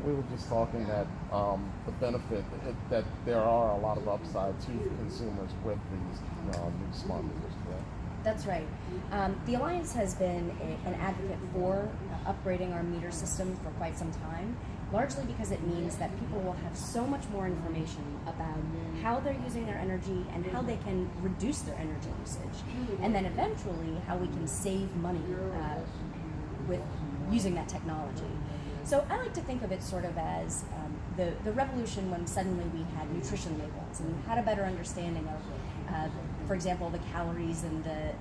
We were just talking that the benefit that there are a lot of upside to consumers with these new smart meters. Yeah. That's right. The Alliance has been an advocate for upgrading our meter system for quite some time, largely because it means that people will have so much more information about how they're using their energy and how they can reduce their energy usage, and then eventually how we can save money with using that technology. So I like to think of it sort of as the revolution when suddenly we had nutrition labels and had a better understanding of, for example, the calories and the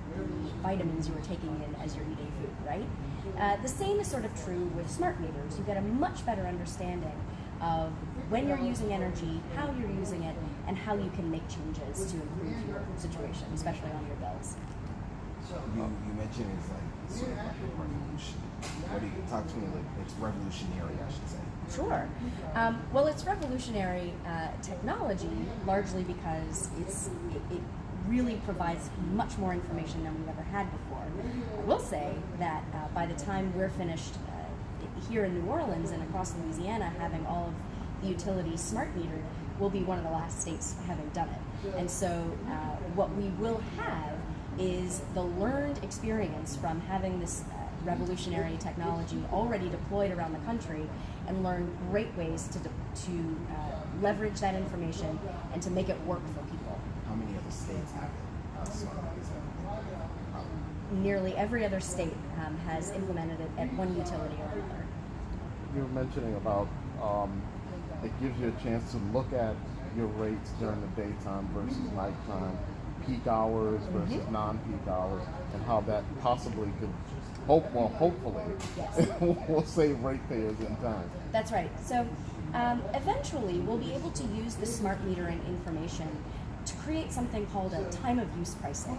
vitamins you were taking in as you're eating food, right? The same is sort of true with smart meters. You get a much better understanding of when you're using energy, how you're using it, and how you can make changes to improve your situation, especially on your bills. You mentioned it's like sort of like a revolution. What do you talk to me like it's revolutionary, I should say? Sure. Well, it's revolutionary technology largely because it really provides much more information than we've ever had before. I will say that by the time we're finished here in New Orleans and across Louisiana having all of the utilities smart metered, we'll be one of the last states having done it. And so what we will have is the learned experience from having this revolutionary technology already deployed around the country and learn great ways to leverage that information and to make it work for people. How many other states have it? Smart meters Nearly every other state has implemented it at one utility or another. You were mentioning about it gives you a chance to look at your rates during the daytime versus nighttime, peak hours versus non-peak hours, and how that possibly could hopefully Yes. will save ratepayers in time. That's right. So eventually we'll be able to use the smart metering information to create something called a time of use pricing.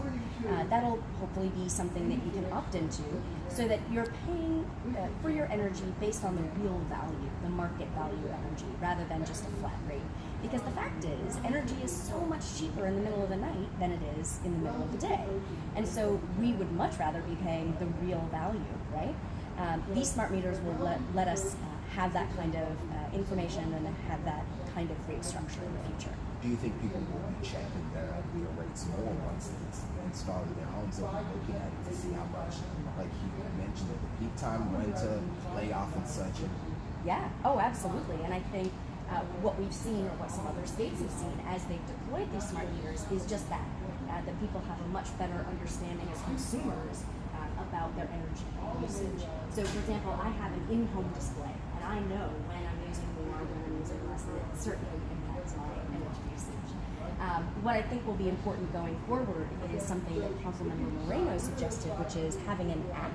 That'll hopefully be something that you can opt into so that you're paying for your energy based on the real value, the market value of energy, rather than just a flat rate. Because the fact is, energy is so much cheaper in the middle of the night than it is in the middle of the day. And so we would much rather be paying the real value, right? These smart meters will let us have that kind of information and have that kind of rate structure in the future. Do you think people will be checking their rates more once it's installed in their homes and looking at it to see how much, like you mentioned, at the peak time, when to lay off and such? Yeah, oh, absolutely. And I think what we've seen, or what some other states have seen as they've deployed these smart meters, is just that people have a much better understanding as consumers about their energy usage. So, for example, I have an in-home display, and I know when I'm using more, when I'm using less, and it certainly impacts my energy usage. What I think will be important going forward is something that Councilmember Moreno suggested, which is having an app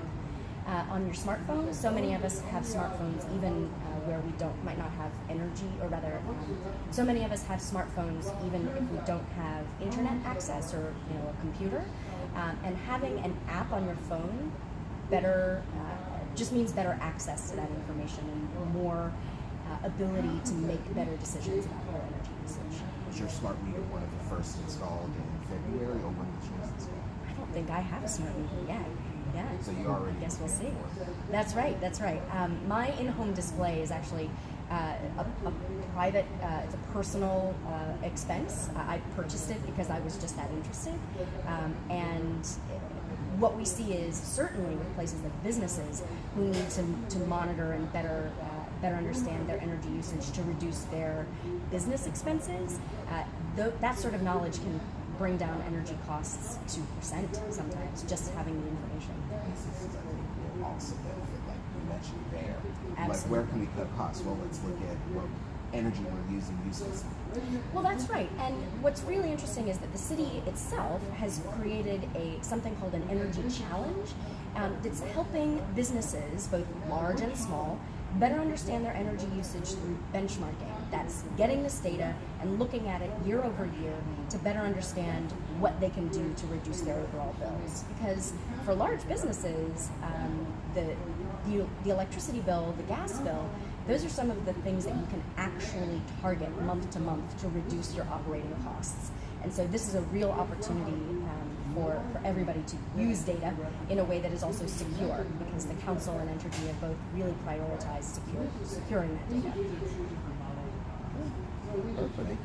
on your smartphone. So many of us have smartphones even where we might not have energy, or rather, so many of us have smartphones even if we don't have internet access or a computer. And having an app on your phone just means better access to that information and more ability to make better decisions about your energy usage. Was your smart meter one of the first installed in February, or when was yours installed? I don't think I have a smart meter yet. Yeah. So you already. Guess we'll see. That's right. That's right. My in-home display is actually a private. It's a personal expense. I purchased it because I was just that interested. And what we see is certainly with places like businesses who need to monitor and better understand their energy usage to reduce their business expenses. That sort of knowledge can bring down energy costs 2% sometimes, just having the information. This is, I think, will also benefit, like you mentioned there. Absolutely. Like, where can we cut costs? Well, let's look at what energy we're using uselessly. Well, that's right. And what's really interesting is that the city itself has created something called an energy challenge that's helping businesses, both large and small, better understand their energy usage through benchmarking. That's getting this data and looking at it year over year to better understand what they can do to reduce their overall bills. Because for large businesses, the electricity bill, the gas bill, those are some of the things that you can actually target month to month to reduce your operating costs. And so this is a real opportunity for everybody to use data in a way that is also secure, because the council and Entergy have both really prioritized securing that data. Perfect. Thank you.